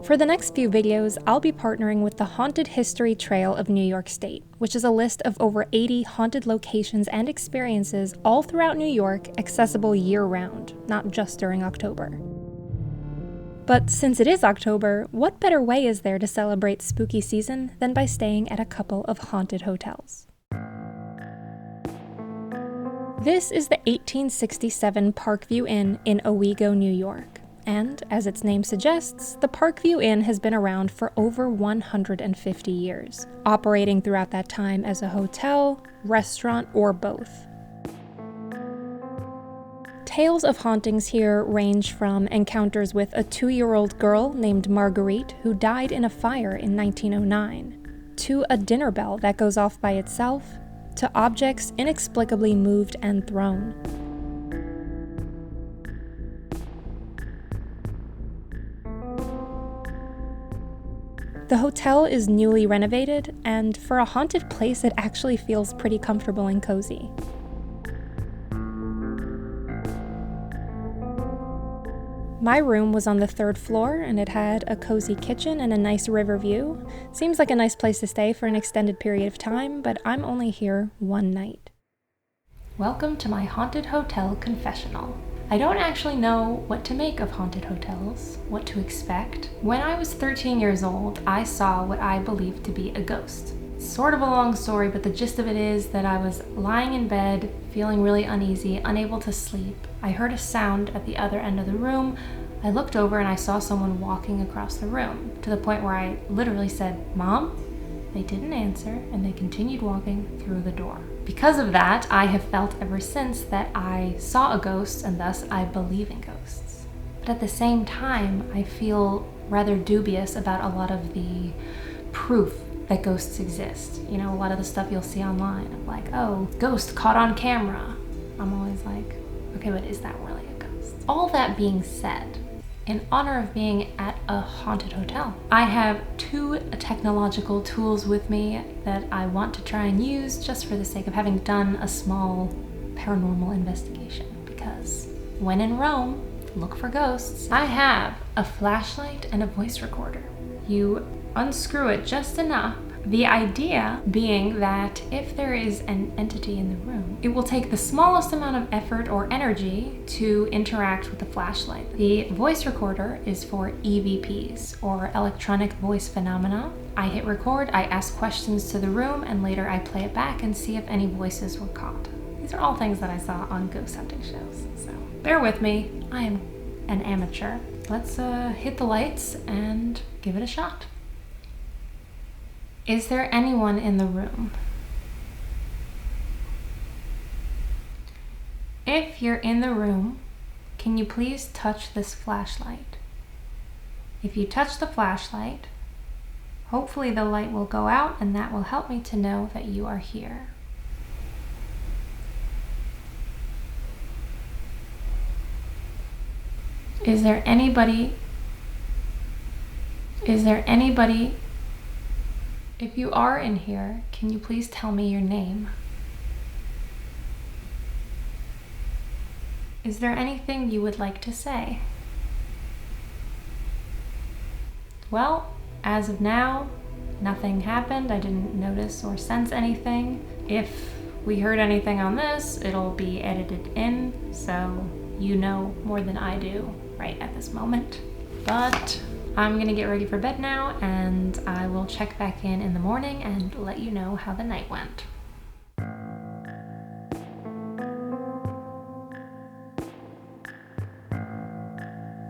For the next few videos, I'll be partnering with the Haunted History Trail of New York State, which is a list of over 80 haunted locations and experiences all throughout New York, accessible year-round, not just during October. But since it is October, what better way is there to celebrate spooky season than by staying at a couple of haunted hotels? This is the 1867 Parkview Inn in Owego, New York. And, as its name suggests, the Parkview Inn has been around for over 150 years, operating throughout that time as a hotel, restaurant, or both. Tales of hauntings here range from encounters with a 2-year-old girl named Marguerite who died in a fire in 1909, to a dinner bell that goes off by itself, to objects inexplicably moved and thrown. The hotel is newly renovated, and for a haunted place, it actually feels pretty comfortable and cozy. My room was on the 3rd floor, and it had a cozy kitchen and a nice river view. Seems like a nice place to stay for an extended period of time, but I'm only here one night. Welcome to my haunted hotel confessional. I don't actually know what to make of haunted hotels, what to expect. When I was 13 years old, I saw what I believed to be a ghost. Sort of a long story, but the gist of it is that I was lying in bed, feeling really uneasy, unable to sleep. I heard a sound at the other end of the room. I looked over and I saw someone walking across the room, to the point where I literally said, "Mom?" They didn't answer, and they continued walking through the door. Because of that, I have felt ever since that I saw a ghost, and thus I believe in ghosts. But at the same time, I feel rather dubious about a lot of the proof that ghosts exist. You know, a lot of the stuff you'll see online of like, oh, ghost caught on camera. I'm always like, okay, but is that really a ghost? All that being said, in honor of being at a haunted hotel, I have 2 technological tools with me that I want to try and use just for the sake of having done a small paranormal investigation, because when in Rome, look for ghosts. I have a flashlight and a voice recorder. You unscrew it just enough. The idea being that if there is an entity in the room, it will take the smallest amount of effort or energy to interact with the flashlight. The voice recorder is for EVPs, or electronic voice phenomena. I hit record, I ask questions to the room, and later I play it back and see if any voices were caught. These are all things that I saw on ghost hunting shows, so bear with me. I am an amateur. Let's hit the lights and give it a shot. Is there anyone in the room? If you're in the room, can you please touch this flashlight? If you touch the flashlight, hopefully the light will go out, and that will help me to know that you are here. Is there anybody? If you are in here, can you please tell me your name? Is there anything you would like to say? Well, as of now, nothing happened. I didn't notice or sense anything. If we heard anything on this, it'll be edited in, so you know more than I do right at this moment. But I'm gonna get ready for bed now, and I will check back in the morning and let you know how the night went.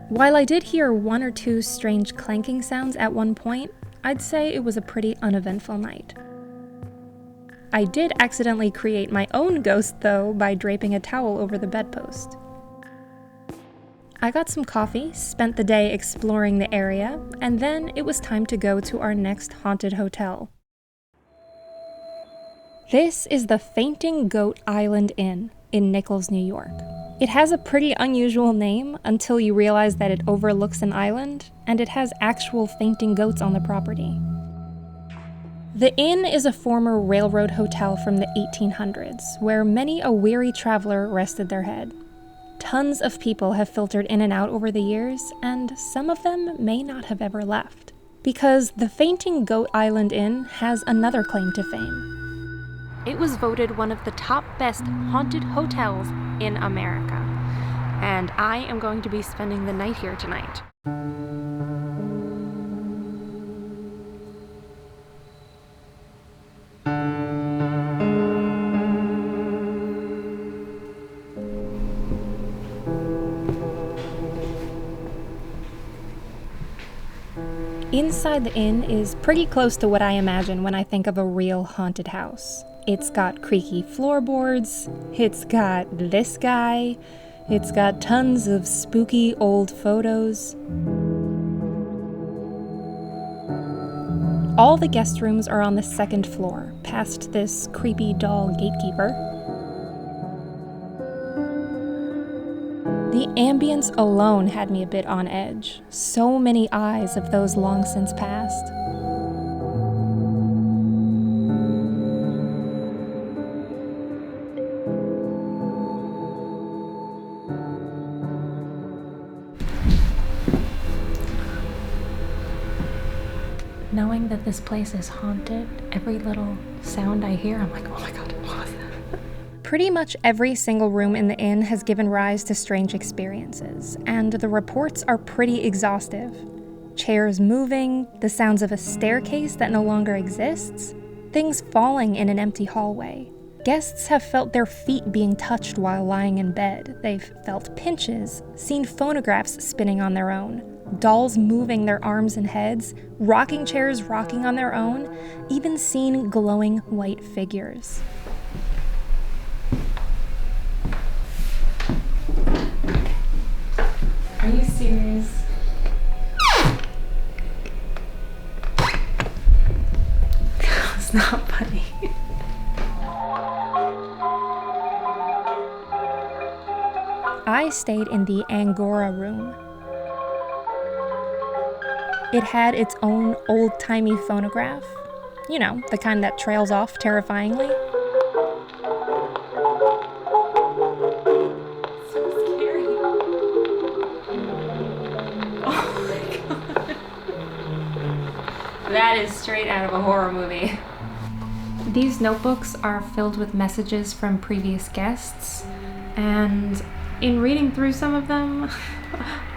While I did hear 1 or 2 strange clanking sounds at one point, I'd say it was a pretty uneventful night. I did accidentally create my own ghost, though, by draping a towel over the bedpost. I got some coffee, spent the day exploring the area, and then it was time to go to our next haunted hotel. This is the Fainting Goat Island Inn in Nichols, New York. It has a pretty unusual name until you realize that it overlooks an island, and it has actual fainting goats on the property. The inn is a former railroad hotel from the 1800s, where many a weary traveler rested their head. Tons of people have filtered in and out over the years, and some of them may not have ever left. Because the Fainting Goat Island Inn has another claim to fame. It was voted one of the top best haunted hotels in America, and I am going to be spending the night here tonight. Inside the inn is pretty close to what I imagine when I think of a real haunted house. It's got creaky floorboards, it's got this guy, it's got tons of spooky old photos. All the guest rooms are on the second floor, past this creepy doll gatekeeper. The ambience alone had me a bit on edge. So many eyes of those long since passed. Knowing that this place is haunted, every little sound I hear, I'm like, oh my god, what was that? Pretty much every single room in the inn has given rise to strange experiences, and the reports are pretty exhaustive. Chairs moving, the sounds of a staircase that no longer exists, things falling in an empty hallway. Guests have felt their feet being touched while lying in bed. They've felt pinches, seen phonographs spinning on their own, dolls moving their arms and heads, rocking chairs rocking on their own, even seen glowing white figures. Are you serious? It's not funny. I stayed in the Angora room. It had its own old-timey phonograph. You know, the kind that trails off terrifyingly. That is straight out of a horror movie. These notebooks are filled with messages from previous guests, and in reading through some of them,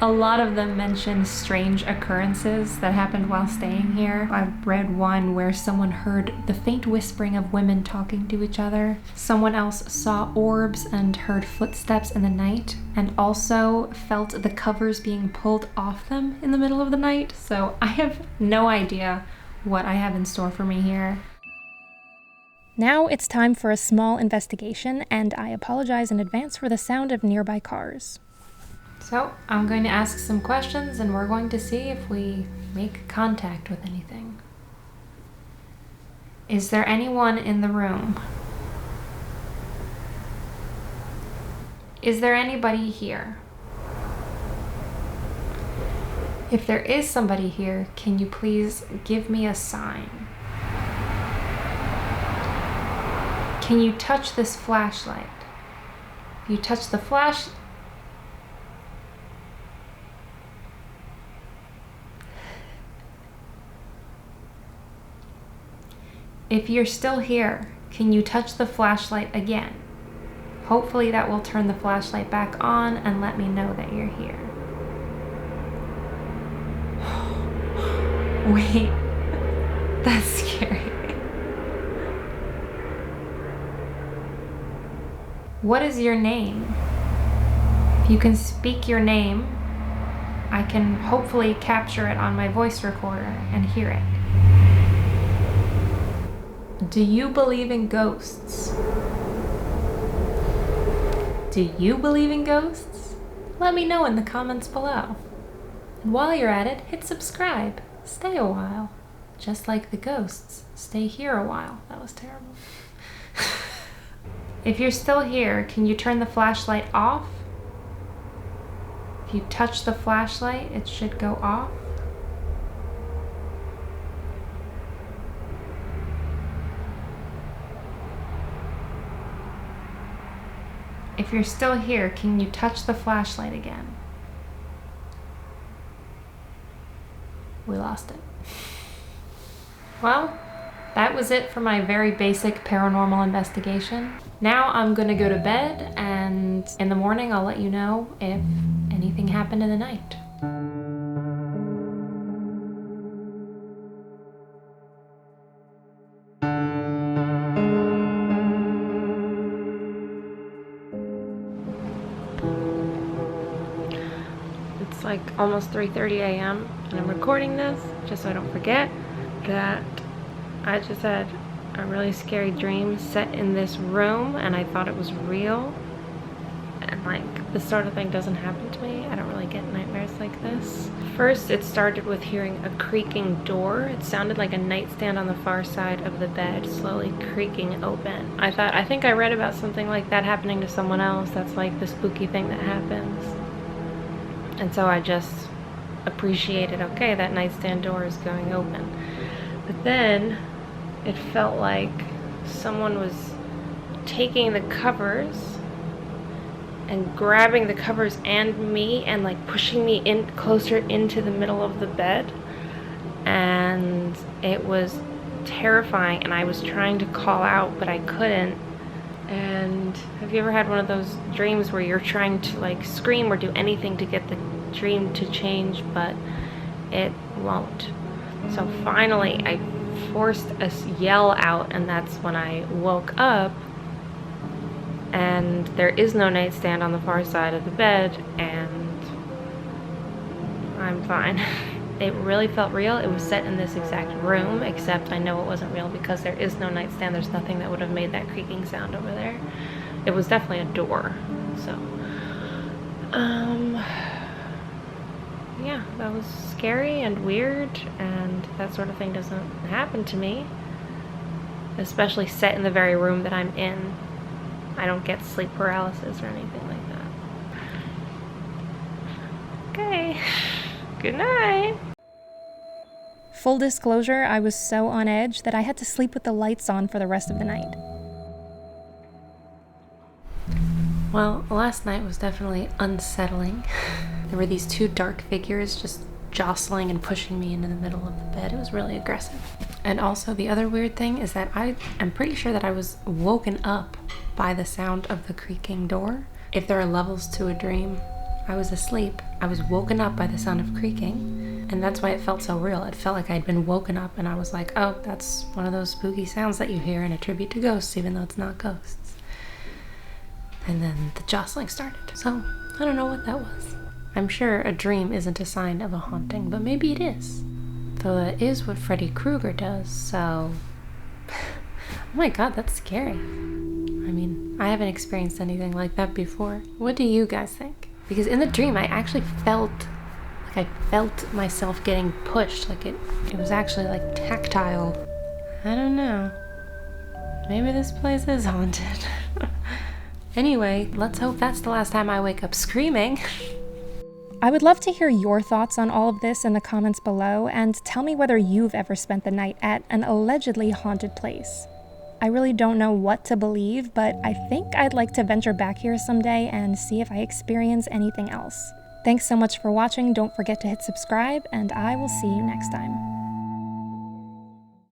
a lot of them mention strange occurrences that happened while staying here. I've read one where someone heard the faint whispering of women talking to each other. Someone else saw orbs and heard footsteps in the night, and also felt the covers being pulled off them in the middle of the night. So I have no idea what I have in store for me here. Now it's time for a small investigation, and I apologize in advance for the sound of nearby cars. So, I'm going to ask some questions, and we're going to see if we make contact with anything. Is there anyone in the room? Is there anybody here? If there is somebody here, can you please give me a sign? Can you touch this flashlight? If you touch the flash... If you're still here, can you touch the flashlight again? Hopefully that will turn the flashlight back on and let me know that you're here. Wait, that's scary. What is your name? If you can speak your name, I can hopefully capture it on my voice recorder and hear it. Do you believe in ghosts? Do you believe in ghosts? Let me know in the comments below. And while you're at it, hit subscribe. Stay a while. Just like the ghosts, stay here a while. That was terrible. If you're still here, can you turn the flashlight off? If you touch the flashlight, it should go off. If you're still here, can you touch the flashlight again? We lost it. Well, that was it for my very basic paranormal investigation. Now I'm gonna go to bed, and in the morning I'll let you know if anything happened in the night. It's like almost 3:30 a.m. and I'm recording this just so I don't forget that I just had a really scary dream set in this room and I thought it was real. And like, this sort of thing doesn't happen to me. I don't really get nightmares like this. First, it started with hearing a creaking door. It sounded like a nightstand on the far side of the bed slowly creaking open. I think I read about something like that happening to someone else. That's like the spooky thing that happens. And so I just appreciated, okay, that nightstand door is going open. But then it felt like someone was taking the covers and grabbing the covers and me and like pushing me in closer into the middle of the bed. And it was terrifying and I was trying to call out, but I couldn't. And have you ever had one of those dreams where you're trying to like scream or do anything to get the dream to change, but it won't? So finally I forced a yell out, and that's when I woke up, and there is no nightstand on the far side of the bed, and I'm fine. It really felt real. It was set in this exact room, except I know it wasn't real because there is no nightstand. There's nothing that would have made that creaking sound over there. It was definitely a door. So, yeah, that was scary and weird, and that sort of thing doesn't happen to me, especially set in the very room that I'm in. I don't get sleep paralysis or anything like that. Okay, good night. Full disclosure, I was so on edge that I had to sleep with the lights on for the rest of the night. Well, last night was definitely unsettling. There were these two dark figures just jostling and pushing me into the middle of the bed. It was really aggressive. And also the other weird thing is that I am pretty sure that I was woken up by the sound of the creaking door. If there are levels to a dream, I was asleep. I was woken up by the sound of creaking, and that's why it felt so real. It felt like I'd been woken up, and I was like, oh, that's one of those spooky sounds that you hear and attribute to ghosts, even though it's not ghosts. And then the jostling started. So I don't know what that was. I'm sure a dream isn't a sign of a haunting, but maybe it is. Though that is what Freddy Krueger does, so... Oh my god, that's scary. I mean, I haven't experienced anything like that before. What do you guys think? Because in the dream, I actually felt myself getting pushed. Like it was actually like tactile. I don't know. Maybe this place is haunted. Anyway, let's hope that's the last time I wake up screaming. I would love to hear your thoughts on all of this in the comments below, and tell me whether you've ever spent the night at an allegedly haunted place. I really don't know what to believe, but I think I'd like to venture back here someday and see if I experience anything else. Thanks so much for watching. Don't forget to hit subscribe, and I will see you next time.